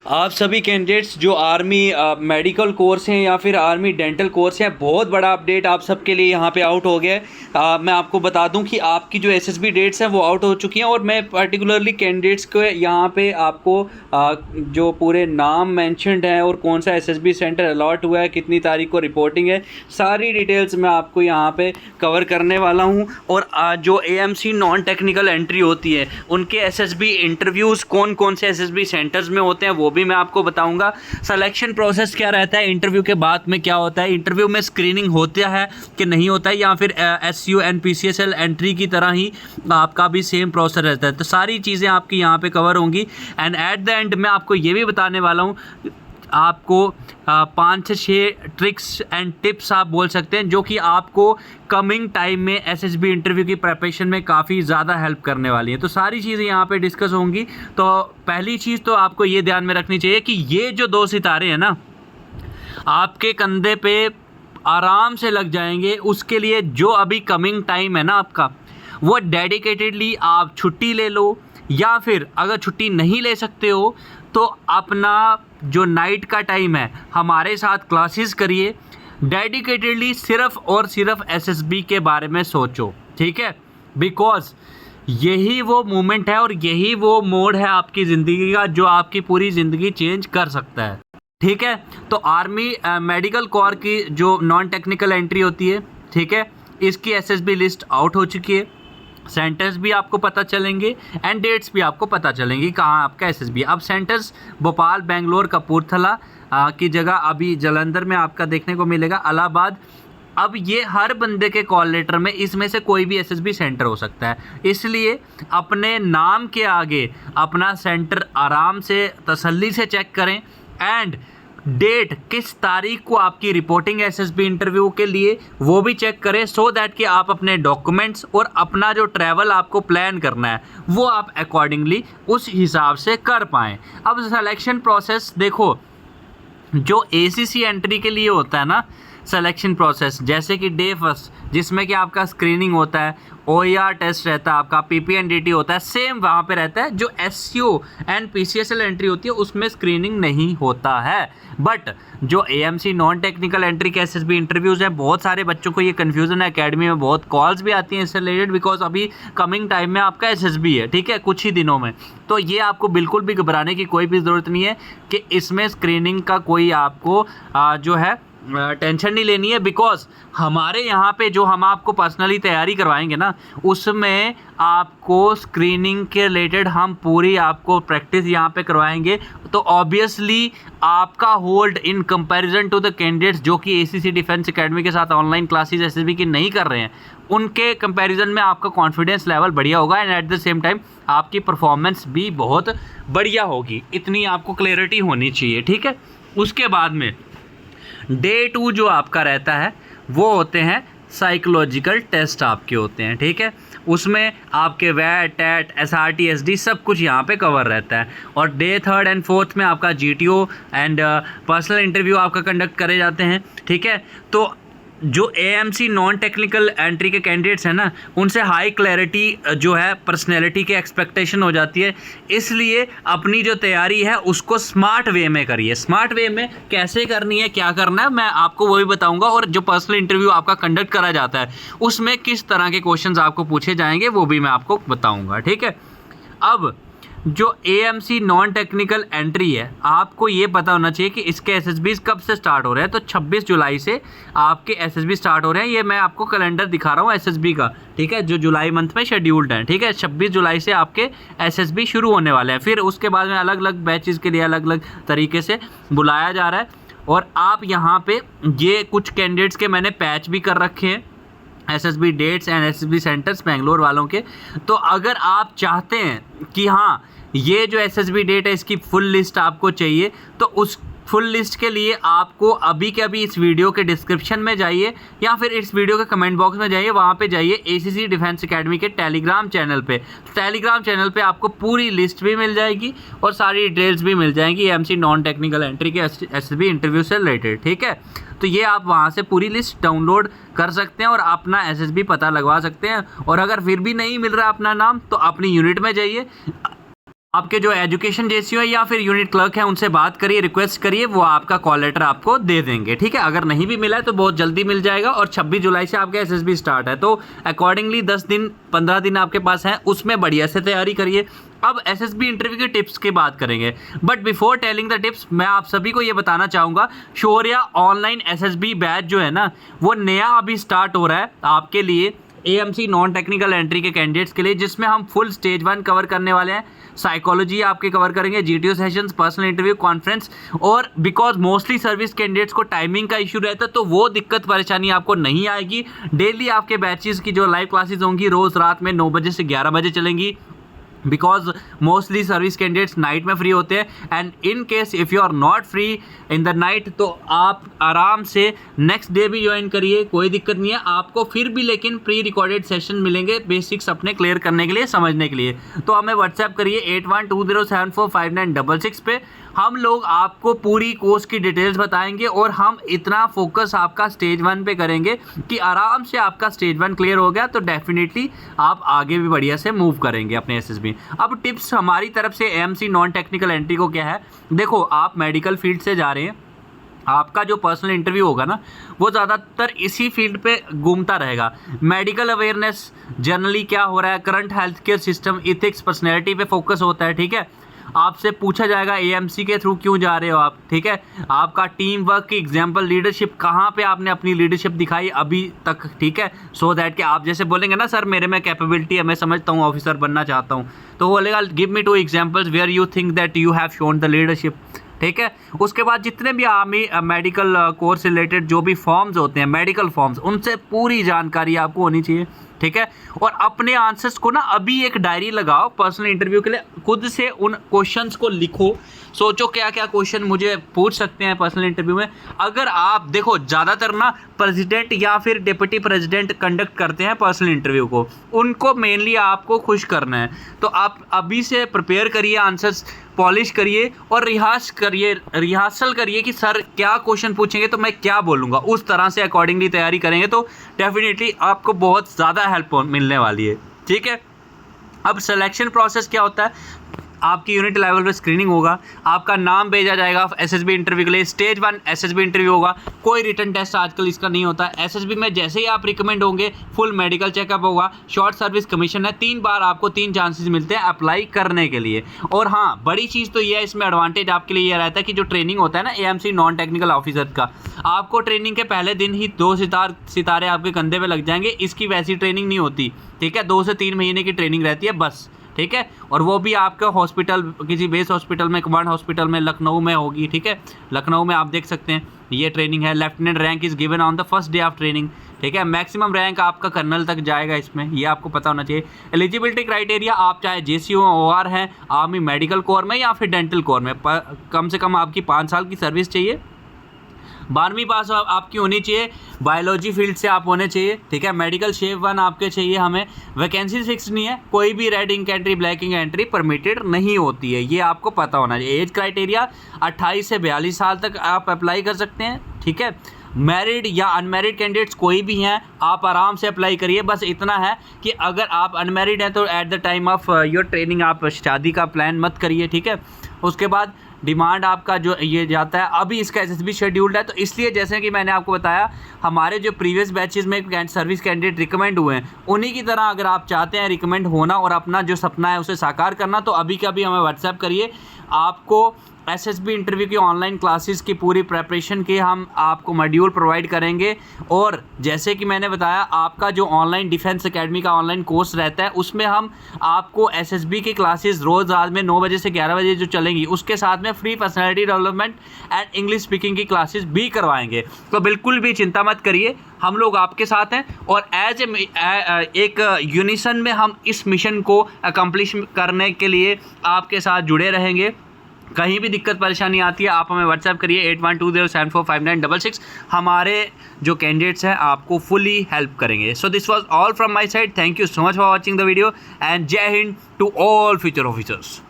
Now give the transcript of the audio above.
आप सभी कैंडिडेट्स जो आर्मी मेडिकल कोर्स हैं या फिर आर्मी डेंटल कोर्स हैं, बहुत बड़ा अपडेट आप सबके लिए यहाँ पे आउट हो गया है। मैं आपको बता दूं कि आपकी जो एसएसबी डेट्स हैं वो आउट हो चुकी हैं और मैं पर्टिकुलरली कैंडिडेट्स को यहाँ पे आपको जो पूरे नाम मेंशन्ड हैं और कौन सा एसएसबी सेंटर अलॉट हुआ है, कितनी तारीख को रिपोर्टिंग है, सारी डिटेल्स मैं आपको यहाँ पे कवर करने वाला हूँ। और जो एएमसी नॉन टेक्निकल एंट्री होती है उनके एसएसबी इंटरव्यूज़ कौन कौन से एसएसबी सेंटर्स में होते हैं वो भी मैं आपको बताऊंगा। सिलेक्शन प्रोसेस क्या रहता है, इंटरव्यू के बाद में क्या होता है, इंटरव्यू में स्क्रीनिंग होता है कि नहीं होता है, या फिर एसयू एंड पीसीएसएल एंट्री की तरह ही आपका भी सेम प्रोसेस रहता है। तो सारी चीज़ें आपकी यहाँ पे कवर होंगी। एंड एट द एंड मैं आपको ये भी बताने वाला हूँ, आपको 5 से 6 ट्रिक्स एंड टिप्स आप बोल सकते हैं जो कि आपको कमिंग टाइम में एसएसबी इंटरव्यू की प्रिपरेशन में काफ़ी ज़्यादा हेल्प करने वाली है। तो सारी चीज़ें यहाँ पे डिस्कस होंगी। तो पहली चीज़ तो आपको ये ध्यान में रखनी चाहिए कि ये जो 2 सितारे हैं ना, आपके कंधे पे आराम से लग जाएंगे। उसके लिए जो अभी कमिंग टाइम है ना आपका, वो डेडिकेटेडली आप छुट्टी ले लो, या फिर अगर छुट्टी नहीं ले सकते हो तो अपना जो नाइट का टाइम है हमारे साथ क्लासेस करिए। डेडिकेटेडली सिर्फ और सिर्फ एसएसबी के बारे में सोचो, ठीक है? बिकॉज यही वो मोमेंट है और यही वो मोड है आपकी ज़िंदगी का जो आपकी पूरी ज़िंदगी चेंज कर सकता है, ठीक है? तो आर्मी मेडिकल कोर की जो नॉन टेक्निकल एंट्री होती है, ठीक है, इसकी एसएसबी लिस्ट आउट हो चुकी है। सेंटर्स भी आपको पता चलेंगे एंड डेट्स भी आपको पता चलेंगी कहाँ आपका एसएसबी। अब सेंटर्स भोपाल, बेंगलोर, कपूरथला की जगह अभी जालंधर में आपका देखने को मिलेगा, इलाहाबाद। अब ये हर बंदे के कॉल लेटर में इसमें से कोई भी एसएसबी सेंटर हो सकता है, इसलिए अपने नाम के आगे अपना सेंटर आराम से तसल्ली से चेक करें। एंड डेट किस तारीख को आपकी रिपोर्टिंग एसएसबी इंटरव्यू के लिए वो भी चेक करें, सो दैट कि आप अपने डॉक्यूमेंट्स और अपना जो ट्रैवल आपको प्लान करना है वो आप अकॉर्डिंगली उस हिसाब से कर पाएँ। अब सिलेक्शन प्रोसेस देखो, जो एसीसी एंट्री के लिए होता है ना सिलेक्शन प्रोसेस, जैसे कि डे फर्स्ट जिसमें कि आपका स्क्रीनिंग होता है, ओईआर टेस्ट रहता है, आपका पीपीएनडीटी होता है, सेम वहाँ पे रहता है। जो एसयू एंड पीसीएसएल एंट्री होती है उसमें स्क्रीनिंग नहीं होता है। बट जो एएमसी नॉन टेक्निकल एंट्री के एसएसबी इंटरव्यूज़ हैं, बहुत सारे बच्चों को ये कन्फ्यूज़न है, एकेडमी में बहुत कॉल्स भी आती हैं इससे रिलेटेड, बिकॉज अभी कमिंग टाइम में आपका एसएसबी है, ठीक है, कुछ ही दिनों में। तो ये आपको बिल्कुल भी घबराने की कोई भी ज़रूरत नहीं है कि इसमें स्क्रीनिंग का कोई आपको जो है टेंशन नहीं लेनी है। बिकॉज हमारे यहाँ पे जो हम आपको पर्सनली तैयारी करवाएंगे ना, उसमें आपको स्क्रीनिंग के रिलेटेड हम पूरी आपको प्रैक्टिस यहाँ पे करवाएंगे। तो ऑब्वियसली आपका hold in comparison to the candidates जो कि एसीसी डिफेंस एकेडमी के साथ ऑनलाइन क्लासेस एसएसबी की नहीं कर रहे हैं, उनके कंपैरिजन में आपका कॉन्फिडेंस लेवल बढ़िया होगा and at the same time आपकी परफॉर्मेंस भी बहुत बढ़िया होगी। इतनी आपको क्लैरिटी होनी चाहिए, ठीक है? उसके बाद में डे 2 जो आपका रहता है वो होते हैं साइकोलॉजिकल टेस्ट आपके होते हैं, ठीक है? उसमें आपके वैट, टैट, एसआरटी, एसडी सब कुछ यहाँ पे कवर रहता है। और डे 3 एंड 4 में आपका जीटीओ एंड पर्सनल इंटरव्यू आपका कंडक्ट करे जाते हैं, ठीक है? तो जो एएमसी नॉन टेक्निकल एंट्री के कैंडिडेट्स हैं ना, उनसे हाई क्लैरिटी जो है पर्सनैलिटी की एक्सपेक्टेशन हो जाती है, इसलिए अपनी जो तैयारी है उसको स्मार्ट वे में करिए। स्मार्ट वे में कैसे करनी है, क्या करना है, मैं आपको वो भी बताऊंगा। और जो पर्सनल इंटरव्यू आपका कंडक्ट करा जाता है उसमें किस तरह के क्वेश्चंस आपको पूछे जाएंगे वो भी मैं आपको बताऊँगा, ठीक है? अब जो एएमसी नॉन टेक्निकल एंट्री है, आपको ये पता होना चाहिए कि इसके एसएसबीज कब से स्टार्ट हो रहे हैं। तो 26 जुलाई से आपके एसएसबी स्टार्ट हो रहे हैं। ये मैं आपको कैलेंडर दिखा रहा हूँ एसएसबी का, ठीक है, जो जुलाई मंथ में शेड्यूल्ड है, ठीक है? 26 जुलाई से आपके एसएसबी शुरू होने वाले हैं। फिर उसके बाद में अलग अलग बैचेज़ के लिए अलग अलग तरीके से बुलाया जा रहा है। और आप यहाँ पे ये कुछ कैंडिडेट्स के मैंने पैच भी कर रखे हैं, SSB dates and SSB centres Bangalore वालों के। तो अगर आप चाहते हैं कि हाँ ये जो एसएसबी डेट है इसकी फुल लिस्ट आपको चाहिए, तो उस फुल लिस्ट के लिए आपको अभी के अभी इस वीडियो के डिस्क्रिप्शन में जाइए या फिर इस वीडियो के कमेंट बॉक्स में जाइए, वहाँ पे जाइए एसीसी डिफेंस एकेडमी के टेलीग्राम चैनल पे। टेलीग्राम चैनल पे आपको पूरी लिस्ट भी मिल जाएगी और सारी डिटेल्स भी मिल जाएंगी एएमसी नॉन टेक्निकल एंट्री के एसएसबी इंटरव्यू से रिलेटेड, ठीक है? तो ये आप वहाँ से पूरी लिस्ट डाउनलोड कर सकते हैं और अपना एसएसबी पता लगवा सकते हैं। और अगर फिर भी नहीं मिल रहा अपना नाम, तो अपनी यूनिट में जाइए, आपके जो एजुकेशन जेसीओ है या फिर यूनिट क्लर्क है उनसे बात करिए, रिक्वेस्ट करिए, वो आपका कॉल लेटर आपको दे देंगे, ठीक है। अगर नहीं भी मिला है तो बहुत जल्दी मिल जाएगा, और 26 जुलाई से आपका एसएसबी स्टार्ट है, तो अकॉर्डिंगली 10 दिन 15 दिन आपके पास हैं, उसमें बढ़िया से तैयारी करिए। अब एसएसबी इंटरव्यू के टिप्स की बात करेंगे, but before telling the tips मैं आप सभी को ये बताना चाहूँगा, शौर्या ऑनलाइन एसएसबी बैच जो है ना वो नया अभी स्टार्ट हो रहा है आपके लिए, एएमसी नॉन टेक्निकल एंट्री के कैंडिडेट्स के लिए, जिसमें हम फुल स्टेज 1 कवर करने वाले हैं। साइकोलॉजी आपके कवर करेंगे, GTO sessions, personal interview, conference, और बिकॉज मोस्टली सर्विस कैंडिडेट्स को टाइमिंग का इशू रहता है तो वो दिक्कत परेशानी आपको नहीं आएगी। डेली आपके बैचेस की जो लाइव क्लासेस होंगी रोज़ रात में 9 बजे से 11 बजे चलेंगी, because mostly service candidates night में फ्री होते हैं, and in case if you are not free in the night तो आप आराम से नेक्स्ट डे भी ज्वाइन करिए, कोई दिक्कत नहीं है आपको, फिर भी लेकिन प्री रिकॉर्डेड सेशन मिलेंगे बेसिक्स अपने क्लियर करने के लिए, समझने के लिए। तो हमें व्हाट्सएप करिए 8120745966 पे, हम लोग आपको पूरी कोर्स की डिटेल्स बताएंगे, और हम इतना फोकस आपका स्टेज 1 पे करेंगे कि आराम से आपका स्टेज 1 क्लियर हो गया तो डेफिनेटली आप आगे भी बढ़िया से मूव करेंगे अपने एसएसबी। अब टिप्स हमारी तरफ से एएमसी नॉन टेक्निकल एंट्री को क्या है, देखो आप मेडिकल फील्ड से जा रहे हैं, आपका जो पर्सनल इंटरव्यू होगा ना वो ज़्यादातर इसी फील्ड पे घूमता रहेगा। मेडिकल अवेयरनेस, जनरली क्या हो रहा है, current health care system, ethics, personality पे फोकस होता है, ठीक है। आपसे पूछा जाएगा एएमसी के थ्रू क्यों जा रहे हो आप, ठीक है। आपका टीम वर्क की एग्जांपल, लीडरशिप, कहाँ पे आपने अपनी लीडरशिप दिखाई अभी तक, ठीक है, सो दैट कि आप जैसे बोलेंगे ना सर मेरे में कैपेबिलिटी है, मैं समझता हूँ ऑफिसर बनना चाहता हूँ, तो वो बोलेगा give me 2 examples where you think that you have shown the leadership, ठीक है। उसके बाद जितने भी आर्मी मेडिकल कोर्स रिलेटेड जो भी फॉर्म्स होते हैं, मेडिकल फॉर्म्स, उनसे पूरी जानकारी आपको होनी चाहिए, ठीक है। और अपने आंसर्स को ना अभी एक डायरी लगाओ पर्सनल इंटरव्यू के लिए, खुद से उन क्वेश्चंस को लिखो, सोचो क्या क्या क्वेश्चन मुझे पूछ सकते हैं पर्सनल इंटरव्यू में। अगर आप देखो ज़्यादातर ना प्रेसिडेंट या फिर डिप्टी प्रेसिडेंट कंडक्ट करते हैं पर्सनल इंटरव्यू को, उनको मेनली आपको खुश करना है, तो आप अभी से प्रिपेयर करिए, आंसर्स पॉलिश करिए और रिहर्सल करिए कि सर क्या क्वेश्चन पूछेंगे तो मैं क्या बोलूँगा, उस तरह से अकॉर्डिंगली तैयारी करेंगे तो डेफिनेटली आपको बहुत ज़्यादा हेल्प मिलने वाली है, ठीक है। अब सिलेक्शन प्रोसेस क्या होता है, आपकी यूनिट लेवल पे स्क्रीनिंग होगा, आपका नाम भेजा जाएगा एसएसबी इंटरव्यू के लिए, स्टेज 1 एसएसबी इंटरव्यू होगा, कोई रिटन टेस्ट आजकल इसका नहीं होता। एसएसबी में जैसे ही आप रिकमेंड होंगे फुल मेडिकल चेकअप होगा, शॉर्ट सर्विस कमीशन है, 3 बार आपको 3 चांसेस मिलते हैं अप्लाई करने के लिए। और हाँ, बड़ी चीज़ तो ये है, इसमें एडवांटेज आपके लिए ये रहता है कि जो ट्रेनिंग होता है ना एएमसी नॉन टेक्निकल ऑफिसर का, आपको ट्रेनिंग के पहले दिन ही 2 सितारे आपके कंधे पे लग जाएंगे, इसकी वैसी ट्रेनिंग नहीं होती, ठीक है। 2 से 3 महीने की ट्रेनिंग रहती है बस, ठीक है। और वो भी आपका हॉस्पिटल, किसी बेस हॉस्पिटल में, कमांड हॉस्पिटल में लखनऊ में होगी, ठीक है। लखनऊ में आप देख सकते हैं ये ट्रेनिंग है। Lieutenant rank is given on the first day of training, ठीक है। मैक्सिमम रैंक आपका कर्नल तक जाएगा इसमें, ये आपको पता होना चाहिए। एलिजिबिलिटी क्राइटेरिया, आप चाहे जेसीओ ओआर हैं, आर्मी मेडिकल कोर में या फिर डेंटल कोर में, कम से कम आपकी 5 साल की सर्विस चाहिए, 12वीं पास आपकी होनी चाहिए, बायोलॉजी फील्ड से आप होने चाहिए, ठीक है। मेडिकल शेप 1 आपके चाहिए हमें, वैकेंसी फिक्स नहीं है, कोई भी red ink entry, black ink entry permitted नहीं होती है, ये आपको पता होना चाहिए। एज क्राइटेरिया 28 से 42 साल तक आप अप्लाई कर सकते हैं, ठीक है। मैरिड या अनमैरिड कैंडिडेट्स कोई भी हैं आप आराम से अप्लाई करिए, बस इतना है कि अगर आप अनमैरिड हैं तो at the time of your training आप शादी का प्लान मत करिए, ठीक है। उसके बाद डिमांड आपका जो ये जाता है, अभी इसका एसएसबी शेड्यूल्ड है, तो इसलिए जैसे कि मैंने आपको बताया हमारे जो प्रीवियस बैचेस में सर्विस कैंडिडेट रिकमेंड हुए हैं, उन्हीं की तरह अगर आप चाहते हैं रिकमेंड होना और अपना जो सपना है उसे साकार करना, तो अभी का अभी हमें व्हाट्सएप करिए। आपको एसएसबी इंटरव्यू की ऑनलाइन क्लासेस की पूरी प्रेपरेशन की हम आपको मॉड्यूल प्रोवाइड करेंगे, और जैसे कि मैंने बताया आपका जो ऑनलाइन डिफेंस एकेडमी का ऑनलाइन कोर्स रहता है उसमें हम आपको एसएसबी की क्लासेस रोज़ रात में 9 बजे से 11 बजे जो चलेंगी, उसके साथ में free personality development and English speaking की क्लासेस भी करवाएंगे। तो बिल्कुल भी चिंता मत करिए, हम लोग आपके साथ हैं, और एज एक यूनिसन में हम इस मिशन को अकम्प्लिश करने के लिए आपके साथ जुड़े रहेंगे। कहीं भी दिक्कत परेशानी आती है आप हमें व्हाट्सएप करिए 8120745966, हमारे जो कैंडिडेट्स हैं आपको फुली हेल्प करेंगे। So this was all from my side, thank you so much for watching the video and जय हिंद टू ऑल फ्यूचर ऑफिसर्स।